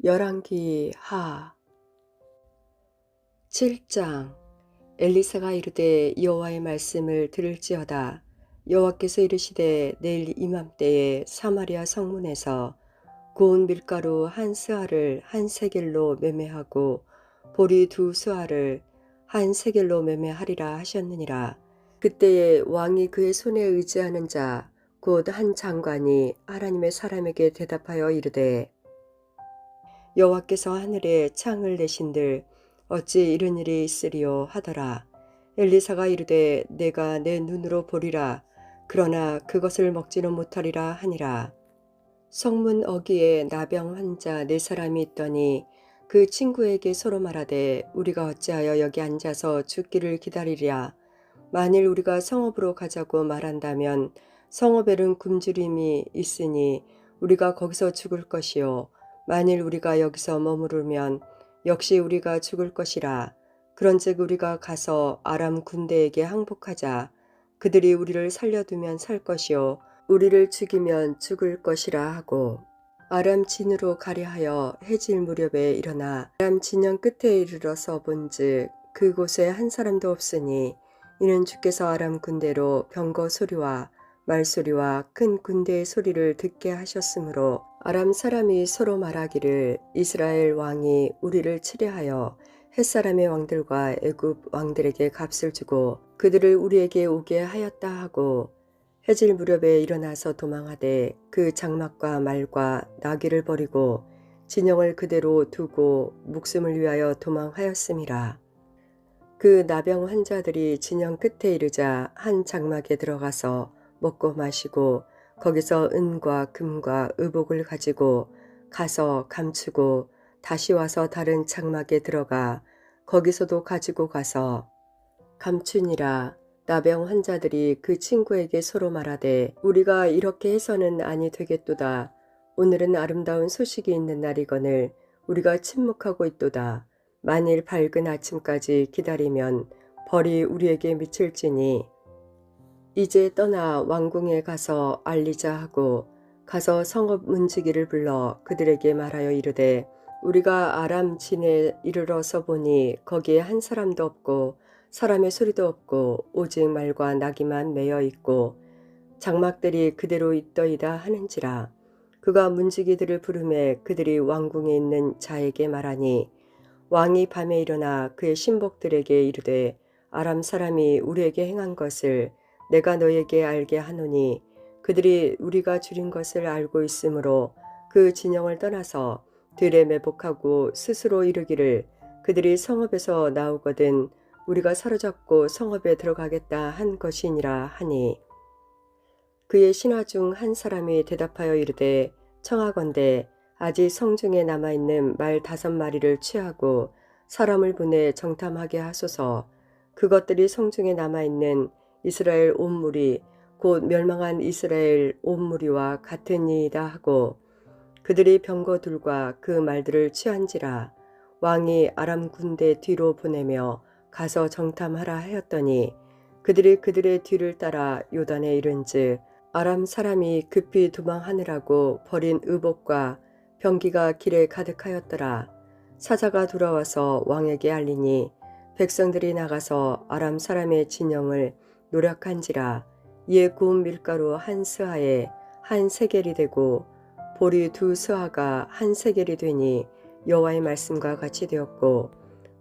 열왕기 하 7장. 엘리사가 이르되 여호와의 말씀을 들을지어다. 여호와께서 이르시되 내일 이맘때에 사마리아 성문에서 고운 밀가루 한 스아를 한 세겔로 매매하고 보리 두 스아를 한 세겔로 매매하리라 하셨느니라. 그때에 왕이 그의 손에 의지하는 자 곧 한 장관이 하나님의 사람에게 대답하여 이르되 여호와께서 하늘에 창을 내신들 어찌 이런 일이 있으리요 하더라. 엘리사가 이르되 내가 내 눈으로 보리라. 그러나 그것을 먹지는 못하리라 하니라. 성문 어귀에 나병 환자 4사람이 있더니 그 친구에게 서로 말하되 우리가 어찌하여 여기 앉아서 죽기를 기다리랴. 만일 우리가 성읍으로 가자고 말한다면 성읍에는 굶주림이 있으니 우리가 거기서 죽을 것이요 만일 우리가 여기서 머무르면 역시 우리가 죽을 것이라. 그런즉 우리가 가서 아람 군대에게 항복하자. 그들이 우리를 살려두면 살 것이요 우리를 죽이면 죽을 것이라 하고 아람 진으로 가려 하여 해질 무렵에 일어나 아람 진영 끝에 이르러서 본즉 그곳에 한 사람도 없으니 이는 주께서 아람 군대로 병거 소리와 말소리와 큰 군대의 소리를 듣게 하셨으므로 아람 사람이 서로 말하기를 이스라엘 왕이 우리를 치려하여 햇사람의 왕들과 애굽 왕들에게 값을 주고 그들을 우리에게 오게 하였다 하고 해질 무렵에 일어나서 도망하되 그 장막과 말과 나귀를 버리고 진영을 그대로 두고 목숨을 위하여 도망하였음이라. 그 나병 환자들이 진영 끝에 이르자 한 장막에 들어가서 먹고 마시고 거기서 은과 금과 의복을 가지고 가서 감추고 다시 와서 다른 장막에 들어가 거기서도 가지고 가서 감추니라. 나병 환자들이 그 친구에게 서로 말하되 우리가 이렇게 해서는 아니 되겠도다. 오늘은 아름다운 소식이 있는 날이거늘 우리가 침묵하고 있도다. 만일 밝은 아침까지 기다리면 벌이 우리에게 미칠지니 이제 떠나 왕궁에 가서 알리자 하고 가서 성읍 문지기를 불러 그들에게 말하여 이르되 우리가 아람 진에 이르러서 보니 거기에 한 사람도 없고 사람의 소리도 없고 오직 말과 나귀만 매여 있고 장막들이 그대로 있더이다 하는지라. 그가 문지기들을 부르매 그들이 왕궁에 있는 자에게 말하니 왕이 밤에 일어나 그의 신복들에게 이르되 아람 사람이 우리에게 행한 것을 내가 너에게 알게 하노니 그들이 우리가 줄인 것을 알고 있으므로 그 진영을 떠나서 들에 매복하고 스스로 이르기를 그들이 성읍에서 나오거든 우리가 사로잡고 성읍에 들어가겠다 한 것이니라 하니 그의 신하 중 한 사람이 대답하여 이르되 청하건대 아직 성중에 남아있는 말 5마리를 취하고 사람을 보내 정탐하게 하소서. 그것들이 성중에 남아있는 이스라엘 온 무리 곧 멸망한 이스라엘 온 무리와 같은 이이다 하고 그들이 병거들과 그 말들을 취한지라. 왕이 아람 군대 뒤로 보내며 가서 정탐하라 하였더니 그들이 그들의 뒤를 따라 요단에 이른즉 아람 사람이 급히 도망하느라고 버린 의복과 병기가 길에 가득하였더라. 사자가 돌아와서 왕에게 알리니 백성들이 나가서 아람 사람의 진영을 노략한지라. 이에 구운 밀가루 한 스아에 한 세겔이 되고 보리 2스아가 한 세겔이 되니 여호와의 말씀과 같이 되었고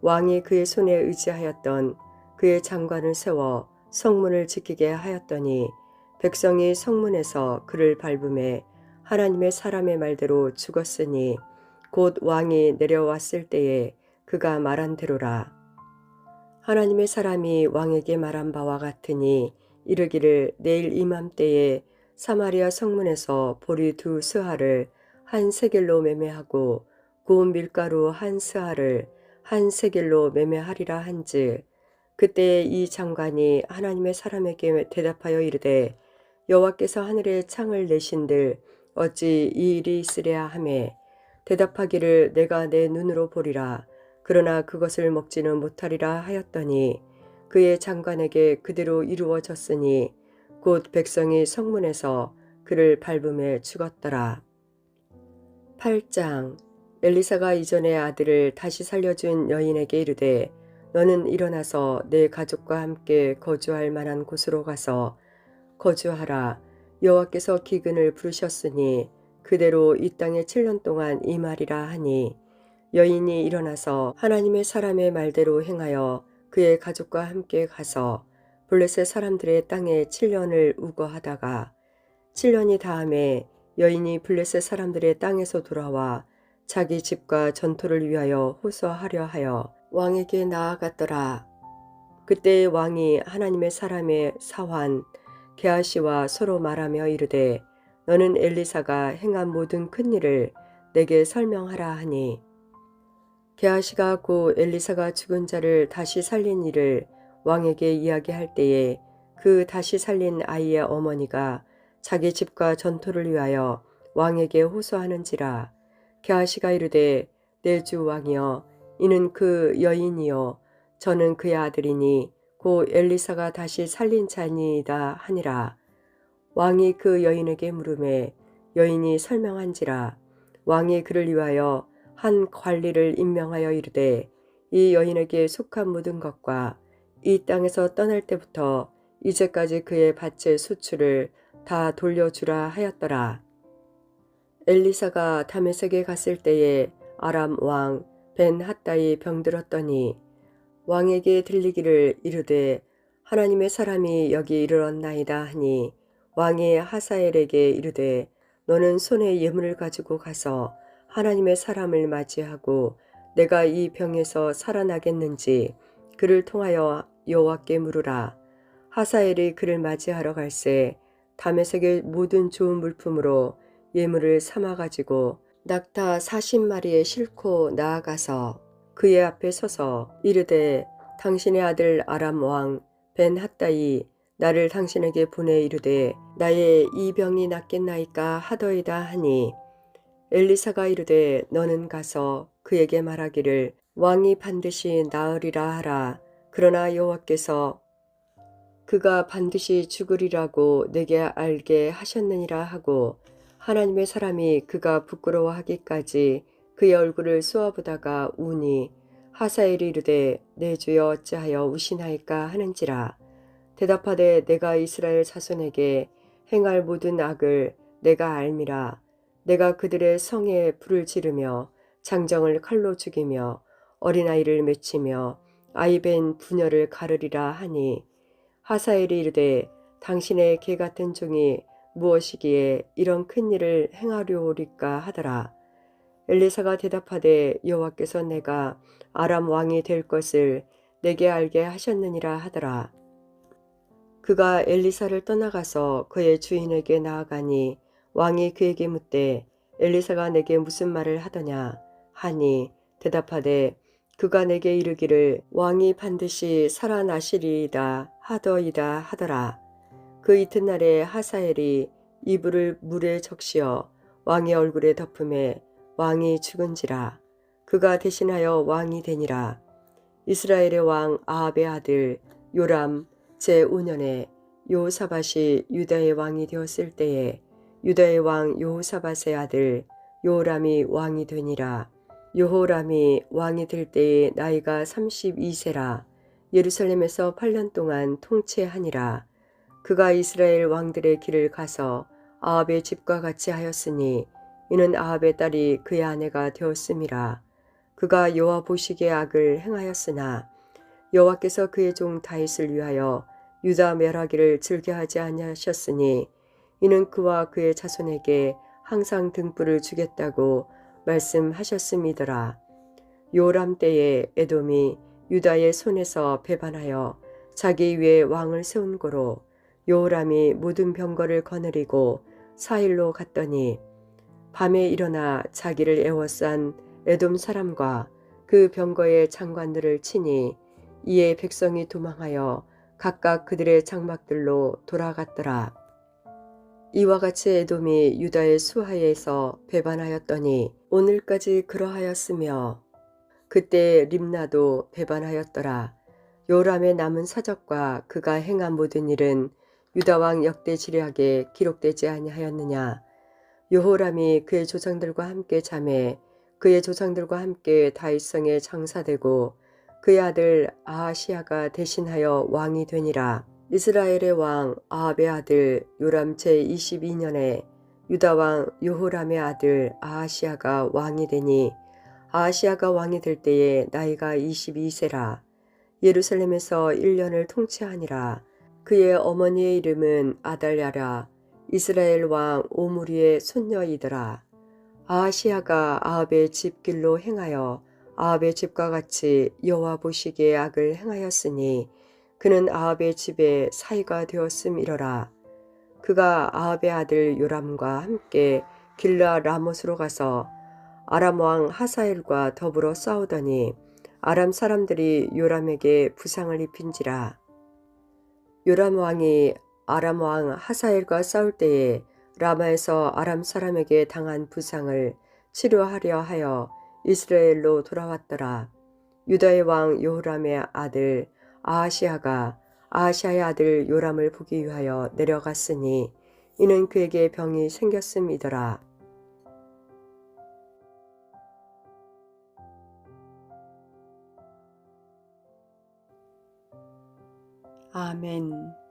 왕이 그의 손에 의지하였던 그의 장관을 세워 성문을 지키게 하였더니 백성이 성문에서 그를 밟음에 하나님의 사람의 말대로 죽었으니 곧 왕이 내려왔을 때에 그가 말한 대로라. 하나님의 사람이 왕에게 말한 바와 같으니 이르기를 내일 이맘때에 사마리아 성문에서 보리 2스아를 한 세겔로 매매하고 구운 밀가루 한 스아를 한 세겔로 매매하리라 한즉 그때 이 장관이 하나님의 사람에게 대답하여 이르되 여호와께서 하늘에 창을 내신들 어찌 이 일이 있으랴 하매 대답하기를 내가 내 눈으로 보리라. 그러나 그것을 먹지는 못하리라 하였더니 그의 장관에게 그대로 이루어졌으니 곧 백성이 성문에서 그를 밟음에 죽었더라. 8장. 엘리사가 이전에 아들을 다시 살려준 여인에게 이르되 너는 일어나서 내 가족과 함께 거주할 만한 곳으로 가서 거주하라. 여호와께서 기근을 부르셨으니 그대로 이 땅에 7년 동안 임하리라 하니 여인이 일어나서 하나님의 사람의 말대로 행하여 그의 가족과 함께 가서 블레셋 사람들의 땅에 7년을 우거하다가 7년이 다음에 여인이 블레셋 사람들의 땅에서 돌아와 자기 집과 전토를 위하여 호소하려 하여 왕에게 나아갔더라. 그때 왕이 하나님의 사람의 사환 게하시와 서로 말하며 이르되 너는 엘리사가 행한 모든 큰 일을 내게 설명하라 하니 게하시가 곧 엘리사가 죽은 자를 다시 살린 일을 왕에게 이야기할 때에 그 다시 살린 아이의 어머니가 자기 집과 전토를 위하여 왕에게 호소하는지라. 게하시가 이르되 내 주 왕이여 이는 그 여인이요 저는 그의 아들이니 곧 엘리사가 다시 살린 자니이다 하니라. 왕이 그 여인에게 물으매 여인이 설명한지라. 왕이 그를 위하여 한 관리를 임명하여 이르되 이 여인에게 속한 모든 것과 이 땅에서 떠날 때부터 이제까지 그의 밭의 수출을 다 돌려주라 하였더라. 엘리사가 다메섹에 갔을 때에 아람 왕 벤 핫다이 병들었더니 왕에게 들리기를 이르되 하나님의 사람이 여기 이르렀나이다 하니 왕이 하사엘에게 이르되 너는 손에 예물을 가지고 가서 하나님의 사람을 맞이하고 내가 이 병에서 살아나겠는지 그를 통하여 여호와께 물으라. 하사엘이 그를 맞이하러 갈새 다메섹의 모든 좋은 물품으로 예물을 삼아 가지고 낙타 40마리에 싣고 나아가서 그의 앞에 서서 이르되 당신의 아들 아람 왕 벤 핫다이 나를 당신에게 보내 이르되 나의 이 병이 낫겠나이까 하더이다 하니 엘리사가 이르되 너는 가서 그에게 말하기를 왕이 반드시 나으리라 하라. 그러나 여호와께서 그가 반드시 죽으리라고 내게 알게 하셨느니라 하고 하나님의 사람이 그가 부끄러워하기까지 그의 얼굴을 쏘아보다가 우니 하사엘이 이르되 내 주여 어찌하여 우시나이까 하는지라. 대답하되 내가 이스라엘 자손에게 행할 모든 악을 내가 알미라. 내가 그들의 성에 불을 지르며 장정을 칼로 죽이며 어린아이를 맺히며 아이벤 부녀를 가르리라 하니 하사엘이 이르되 당신의 개 같은 종이 무엇이기에 이런 큰 일을 행하려오리까 하더라. 엘리사가 대답하되 여호와께서 내가 아람 왕이 될 것을 내게 알게 하셨느니라 하더라. 그가 엘리사를 떠나가서 그의 주인에게 나아가니 왕이 그에게 묻되 엘리사가 내게 무슨 말을 하더냐 하니 대답하되 그가 내게 이르기를 왕이 반드시 살아나시리이다 하더이다 하더라. 그 이튿날에 하사엘이 이불을 물에 적시어 왕의 얼굴에 덮음에 왕이 죽은지라. 그가 대신하여 왕이 되니라. 이스라엘의 왕 아합의 아들 요람 제5년에 여호사밧이 유다의 왕이 되었을 때에 유다의 왕 여호사밧의 아들 요호람이 왕이 되니라. 요호람이 왕이 될 때에 나이가 32세라. 예루살렘에서 8년 동안 통치하니라. 그가 이스라엘 왕들의 길을 가서 아합의 집과 같이 하였으니 이는 아합의 딸이 그의 아내가 되었음이라. 그가 여호와 보시기에 악을 행하였으나 여호와께서 그의 종 다윗을 위하여 유다 멸하기를 즐겨하지 아니하셨으니 이는 그와 그의 자손에게 항상 등불을 주겠다고 말씀하셨음이더라. 요람 때에 에돔이 유다의 손에서 배반하여 자기 위에 왕을 세운 고로 요람이 모든 병거를 거느리고 사일로 갔더니 밤에 일어나 자기를 애워싼 에돔 사람과 그 병거의 장관들을 치니 이에 백성이 도망하여 각각 그들의 장막들로 돌아갔더라. 이와 같이 에돔이 유다의 수하에서 배반하였더니 오늘까지 그러하였으며 그때 림나도 배반하였더라. 요람의 남은 사적과 그가 행한 모든 일은 유다왕 역대 지략에 기록되지 아니하였느냐. 요호람이 그의 조상들과 함께 잠에 그의 조상들과 함께 다윗성에 장사되고 그의 아들 아하시야가 대신하여 왕이 되니라. 이스라엘의 왕 아합의 아들 요람 제22년에 유다 왕 요호람의 아들 아하시야가 왕이 되니 아하시야가 왕이 될 때에 나이가 22세라. 예루살렘에서 1년을 통치하니라. 그의 어머니의 이름은 아달랴라. 이스라엘 왕 오므리의 손녀이더라. 아하시야가 아합의 집길로 행하여 아합의 집과 같이 여호와 보시기에 악을 행하였으니 그는 아합의 집에 사위가 되었음이러라. 그가 아합의 아들 요람과 함께 길르앗 라못으로 가서 아람 왕 하사엘과 더불어 싸우더니 아람 사람들이 요람에게 부상을 입힌지라. 요람 왕이 아람 왕 하사엘과 싸울 때에 라마에서 아람 사람에게 당한 부상을 치료하려 하여 이스라엘로 돌아왔더라. 유다의 왕 요호람의 아들 아하시야가 아하시야의 아들 요람을 보기 위하여 내려갔으니 이는 그에게 병이 생겼음이더라. 아멘.